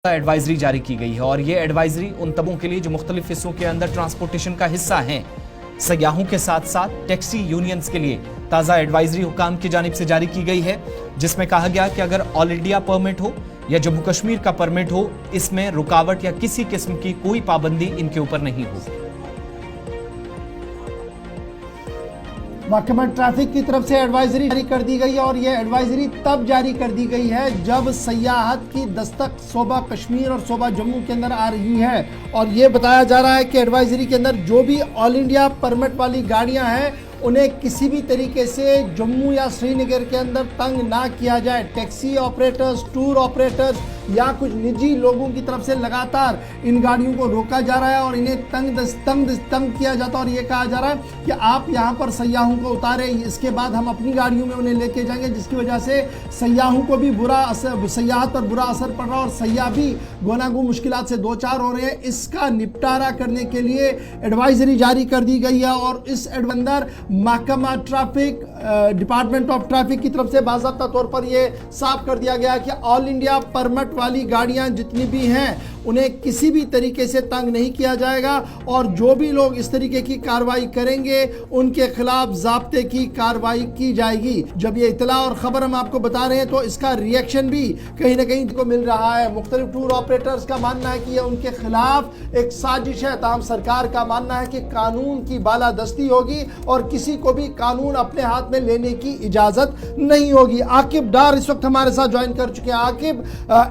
Advisory जारी की गई है और ये एडवाइजरी उन तबों के लिए जो मुख्तलिफ हिस्सों के अंदर ट्रांसपोर्टेशन का हिस्सा हैं। सयाहों के साथ साथ टैक्सी यूनियंस के लिए ताज़ा एडवाइजरी हुकाम की जानिब से जारी की गई है, जिसमें कहा गया कि अगर ऑल इंडिया परमिट हो या जम्मू कश्मीर का परमिट हो, इसमें रुकावट या किसी किस्म की कोई पाबंदी इनके ऊपर नहीं हो। महकमा ट्रैफिक की तरफ से एडवाइजरी जारी कर दी गई है और यह एडवाइजरी तब जारी कर दी गई है जब सयाहत की दस्तक सूबा कश्मीर और सूबा जम्मू के अंदर आ रही है। और ये बताया जा रहा है कि एडवाइजरी के अंदर जो भी ऑल इंडिया परमिट वाली गाड़ियां हैं उन्हें किसी भी तरीके से जम्मू या श्रीनगर के अंदर तंग ना किया जाए। टैक्सी ऑपरेटर्स, टूर ऑपरेटर्स या कुछ निजी लोगों की तरफ से लगातार इन गाड़ियों को रोका जा रहा है और इन्हें तंग किया जाता है और ये कहा जा रहा है कि आप यहाँ पर सयाहों को उतारें, इसके बाद हम अपनी गाड़ियों में उन्हें लेके जाएंगे, जिसकी वजह से सयाहों को भी बुरा असर, सयाहत पर बुरा असर पड़ रहा है और सयाह भी गोनागू मुश्किलात से दो चार हो रहे हैं। इसका निपटारा करने के लिए एडवाइजरी जारी कर दी गई है और इस अंदर महकमा ट्रैफिक, डिपार्टमेंट ऑफ ट्रैफिक की तरफ से बाज़ाब्ता तौर पर यह साफ कर दिया गया कि ऑल इंडिया परमिट वाली गाड़ियां जितनी भी हैं उन्हें किसी भी तरीके से तंग नहीं किया जाएगा और जो भी लोग इस तरीके की कार्रवाई करेंगे उनके खिलाफ ज़ाब्ते की कार्रवाई की जाएगी। जब ये इतला और खबर हम आपको बता रहे हैं तो इसका रिएक्शन भी कहीं ना कहीं को मिल रहा है। मुख्तलिफ टूर ऑपरेटर्स का मानना है कि यह उनके खिलाफ एक साजिश है, ताहम सरकार का मानना है कि कानून की बालादस्ती होगी और किसी को भी कानून अपने हाथ में लेने की इजाजत नहीं होगी। आकिब डार इस वक्त हमारे साथ ज्वाइन कर चुके हैं। आकिब,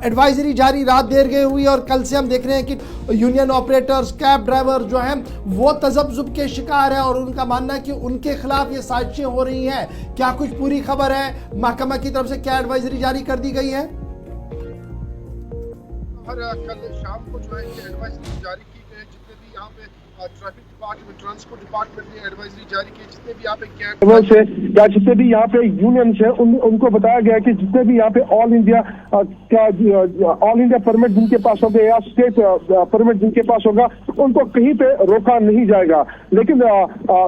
एडवाइजरी जारी रात देर गई हुई और कल से हम देख रहे हैं कि यूनियन ऑपरेटर्स, कैब ड्राइवर जो हैं वो तजब्जुब के शिकार हैं और उनका मानना है कि उनके खिलाफ ये साजिशें हो रही हैं। क्या कुछ पूरी खबर है? महकमा की तरफ से क्या एडवाइजरी जारी कर दी गई है? कल शाम को जो है एडवाइजरी जारी की गई है। जितने भी यहाँ पे ट्रैफिक डिपार्टमेंट, ट्रांसपोर्ट डिपार्टमेंट ने एडवाइजरी जारी की, जितने भी यहाँ पे कैब से या जितने भी यहाँ पे यूनियंस है उनको बताया गया कि जितने भी यहाँ पे ऑल इंडिया परमिट जिनके पास होगा या स्टेट परमिट जिनके पास होगा उनको कहीं पे रोका नहीं जाएगा। लेकिन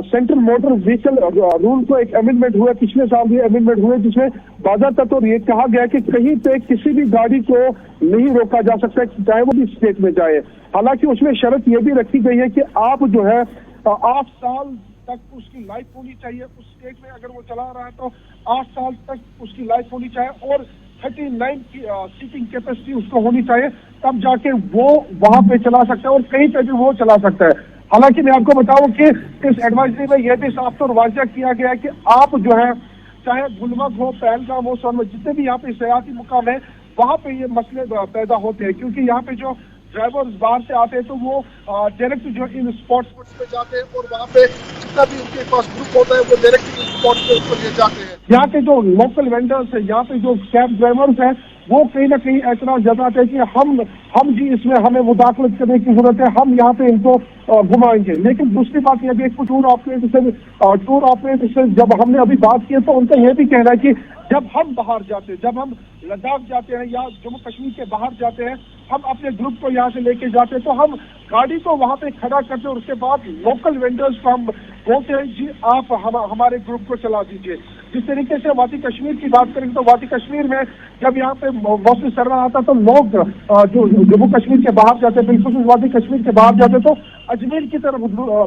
सेंट्रल मोटर व्हीकल रूल को एक अमेंडमेंट हुआ, पिछले साल भी अमेंडमेंट हुए, जिसमें बाज़ाब्ता तौर ये कहा गया कि कहीं पे किसी भी गाड़ी को नहीं रोका जा सकता चाहे वो भी स्टेट में जाए। हालांकि उसमें शर्त यह भी रखी गई है कि आप जो है 8 साल तक उसकी लाइफ होनी चाहिए उस स्टेट में, अगर वो चला रहा है तो 8 साल तक उसकी लाइफ होनी चाहिए और 39 की सीटिंग कैपेसिटी उसको होनी चाहिए, तब जाके वो वहां पे चला सकता है और कहीं पे भी वो चला सकता है। हालांकि मैं आपको बताऊं कि इस एडवाइजरी में यह भी साफ तौर वाज़ेह किया गया है कि आप जो है चाहे गुलमर्ग हो, पहलगाम हो, सोनमर्ग, जितने भी यहाँ पे सयाहती मुकाम है वहां पे ये मसले पैदा होते हैं, क्योंकि यहाँ पे जो ड्राइवर्स बाहर से आते हैं तो वो डायरेक्ट जो इन स्पॉट्स पे जाते हैं और वहाँ पे जितना भी उनके पास ग्रुप होता है वो डायरेक्ट इन स्पॉट पे उसको ले जाते हैं। यहाँ के जो लोकल वेंडर्स है, यहाँ पे जो कैब ड्राइवर्स हैं वो कहीं ना कहीं ऐतराज जताते हैं कि हम जी इसमें हमें मुदाखलत करने की जरूरत है, हम यहाँ पे इनको घुमाएंगे। लेकिन दूसरी बात यह भी टूर ऑपरेटर से जब हमने अभी बात की तो उनका यह भी कहना है कि जब हम बाहर जाते हैं, जब हम लद्दाख जाते हैं या जम्मू कश्मीर के बाहर जाते हैं, हम अपने ग्रुप को यहाँ से लेके जाते हैं तो हम गाड़ी को वहाँ पे खड़ा करते हैं और उसके बाद लोकल वेंडर्स को हम बोलते हैं जी आप हमारे ग्रुप को चला दीजिए। जिस तरीके से वादी कश्मीर की बात करेंगे तो वादी कश्मीर में जब यहाँ पे मौसम सर्वा आता तो लोग जो जम्मू कश्मीर के बाहर जाते, बिल्कुल वादी कश्मीर के बाहर जाते तो अजमेर की तरफ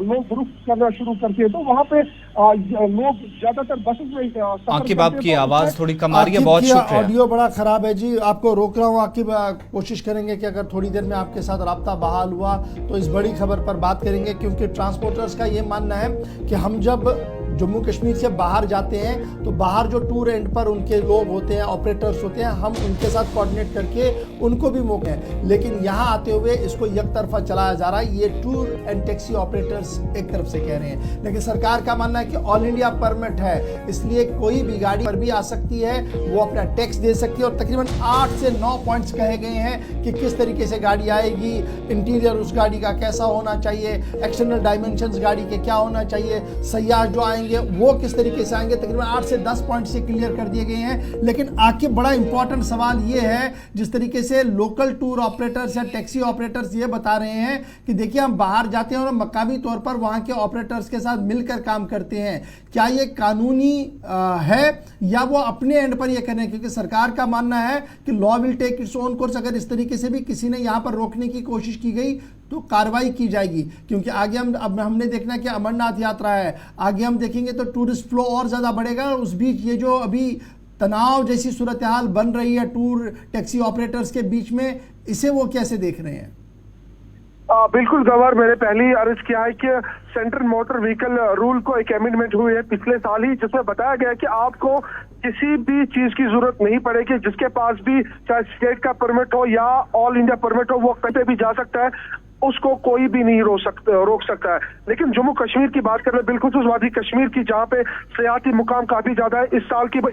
लोग रुख करना शुरू करते हैं, तो वहाँ पे लोग ज्यादातर बसेस में। आकिब, आपकी आवाज थोड़ी कम आ रही है, बहुत शुक्रिया। ऑडियो बड़ा खराब है जी, आपको रोक रहा हूँ। आकिब, कोशिश करेंगे कि अगर थोड़ी देर में आपके साथ राब्ता बहाल हुआ तो इस बड़ी खबर पर बात करेंगे, क्योंकि ट्रांसपोर्टर्स का ये मानना है कि हम जब जम्मू कश्मीर से बाहर जाते हैं तो बाहर जो टूर एंड पर उनके लोग होते हैं, ऑपरेटर्स होते हैं, हम उनके साथ कोऑर्डिनेट करके उनको भी मौके हैं, लेकिन यहाँ आते हुए इसको एक तरफा चलाया जा रहा है। ये टूर एंड टैक्सी ऑपरेटर्स एक तरफ से कह रहे हैं, लेकिन सरकार का मानना है कि ऑल इंडिया परमिट है, इसलिए कोई भी गाड़ी पर भी आ सकती है, वो अपना टैक्स दे सकती है और तकरीबन 8 से 9 पॉइंट्स कहे गए हैं कि किस तरीके से गाड़ी आएगी, इंटीरियर उस गाड़ी का कैसा होना चाहिए, एक्सटर्नल डायमेंशंस गाड़ी के क्या होना चाहिए, सयाह जो आएंगे आएंगे वो किस तरीके से आएंगे, तकरीबन 8 से 10 पॉइंट से क्लियर कर दिए गए हैं। लेकिन आगे बड़ा इंपॉर्टेंट सवाल ये है, जिस तरीके से लोकल टूर ऑपरेटर्स या टैक्सी ऑपरेटर्स ये बता रहे हैं कि देखिए हम बाहर जाते हैं और मकामी तौर पर वहां के ऑपरेटर्स के साथ मिलकर काम करते हैं, क्या ये कानूनी है या वो अपने एंड पर ये कर रहे हैं? क्योंकि सरकार का मानना है कि law will take its own course, अगर इस तरीके से भी किसी ने यहाँ पर रोकने की कोशिश की गई तो कार्रवाई की जाएगी। क्योंकि आगे हमने देखना कि अमरनाथ यात्रा है, आगे हम देखेंगे तो टूरिस्ट फ्लो और ज़्यादा बढ़ेगा। और उस बीच ये जो अभी तनाव जैसी सूरत हाल बन रही है टूर टैक्सी ऑपरेटर्स के बीच में, इसे वो कैसे देख रहे हैं? बिल्कुल गवर, मैंने पहले ही अर्ज किया है कि सेंट्रल मोटर व्हीकल रूल को एक अमेंडमेंट हुई है पिछले साल ही, जिसमें बताया गया कि आपको किसी भी चीज की जरूरत नहीं पड़ेगी, जिसके पास भी चाहे स्टेट का परमिट हो या ऑल इंडिया परमिट हो वो कहीं भी जा सकता है, उसको कोई भी नहीं रोक सकता है। लेकिन जम्मू कश्मीर की बात करें, बिल्कुल वादी कश्मीर की, जहाँ पे सियाती मुकाम काफी ज्यादा है,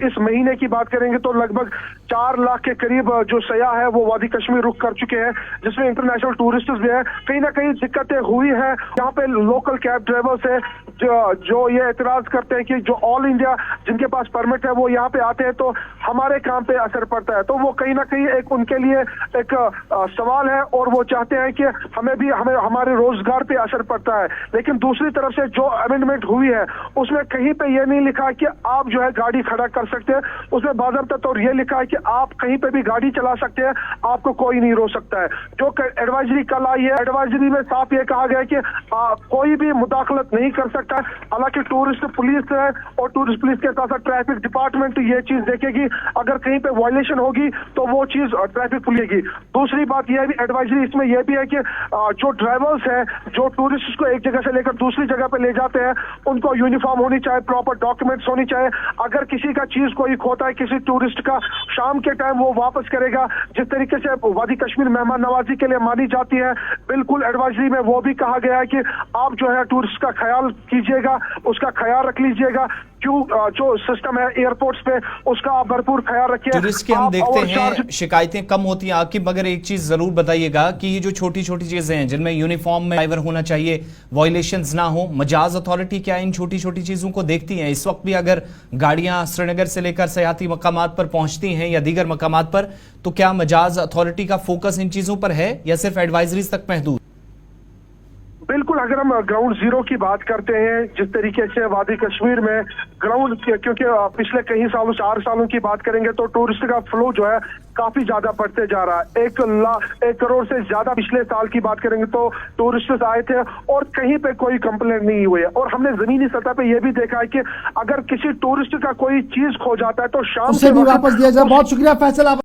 इस महीने की बात करेंगे तो लगभग 4 लाख के करीब जो सयाह है वो वादी कश्मीर रुक कर चुके हैं, जिसमें इंटरनेशनल टूरिस्ट भी है। कहीं ना कहीं दिक्कतें हुई है, यहाँ पे लोकल कैब ड्राइवर्स है जो ये एतराज करते हैं कि जो ऑल इंडिया जिनके पास परमिट है वो यहाँ पे आते हैं तो हमारे काम पे असर पड़ता है। तो वो कहीं ना कहीं एक उनके लिए एक सवाल है और वो चाहते हैं कि हमें हमारे रोजगार पे असर पड़ता है। लेकिन दूसरी तरफ से जो अमेंडमेंट हुई है उसमें कहीं पे ये नहीं लिखा कि आप जो है गाड़ी खड़ा कर सकते हैं, उसमें बाज़ाब्ता तौर ये लिखा है कि आप कहीं पे भी गाड़ी चला सकते हैं, आपको कोई नहीं रोक सकता है। जो एडवाइजरी कल आई है, एडवाइजरी में साफ ये कहा गया है कि कोई भी मुदाखलत नहीं कर सकता। हालांकि टूरिस्ट पुलिस है और टूरिस्ट पुलिस के साथ साथ ट्रैफिक डिपार्टमेंट ये चीज देखेगी, अगर कहीं पे वायलेशन होगी तो वो चीज ट्रैफिक पुलिस की। दूसरी बात यह भी एडवाइजरी इसमें यह भी है कि जो ड्राइवर्स हैं जो टूरिस्ट को एक जगह से लेकर दूसरी जगह पे ले जाते हैं, उनको यूनिफॉर्म होनी चाहिए, प्रॉपर डॉक्यूमेंट्स होनी चाहिए। अगर किसी का चीज कोई खोता है किसी टूरिस्ट का, शाम के टाइम वो वापस करेगा। जिस तरीके से वादी कश्मीर मेहमान नवाजी के लिए मानी जाती है, बिल्कुल एडवाइजरी में वो भी कहा गया है कि आप जो है टूरिस्ट का ख्याल कीजिएगा, उसका ख्याल रख लीजिएगा। जो सिस्टम है एयरपोर्ट्स पे उसका आप भरपूर ख्याल रखिए। टूरिस्ट के हम देखते हैं शिकायतें कम होती हैं आकिब, मगर एक चीज जरूर बताइएगा कि ये जो छोटी छोटी चीजें हैं जिनमें यूनिफॉर्म में ड्राइवर होना चाहिए, वायलेशंस ना हो, मजाज अथॉरिटी क्या इन छोटी छोटी चीजों को देखती है? इस वक्त भी अगर गाड़ियां श्रीनगर से लेकर सयाती मकामात पर पहुंचती हैं या दीगर मकामात पर, तो क्या मजाज अथॉरिटी का फोकस इन चीजों पर है या सिर्फ एडवाइजरीज तक महदूद? बिल्कुल, अगर हम ग्राउंड जीरो की बात करते हैं, जिस तरीके से वादी कश्मीर में ग्राउंड, क्योंकि पिछले कई सालों 4 सालों की बात करेंगे तो टूरिस्ट का फ्लो जो है काफी ज्यादा बढ़ते जा रहा है। 1 करोड़ से ज्यादा पिछले साल की बात करेंगे तो टूरिस्ट आए थे और कहीं पे कोई कंप्लेंट नहीं हुई है। और हमने जमीनी सतह पे ये भी देखा है कि अगर किसी टूरिस्ट का कोई चीज खो जाता है तो शाम उसे भी वापस दिया जाए। बहुत शुक्रिया फैसल।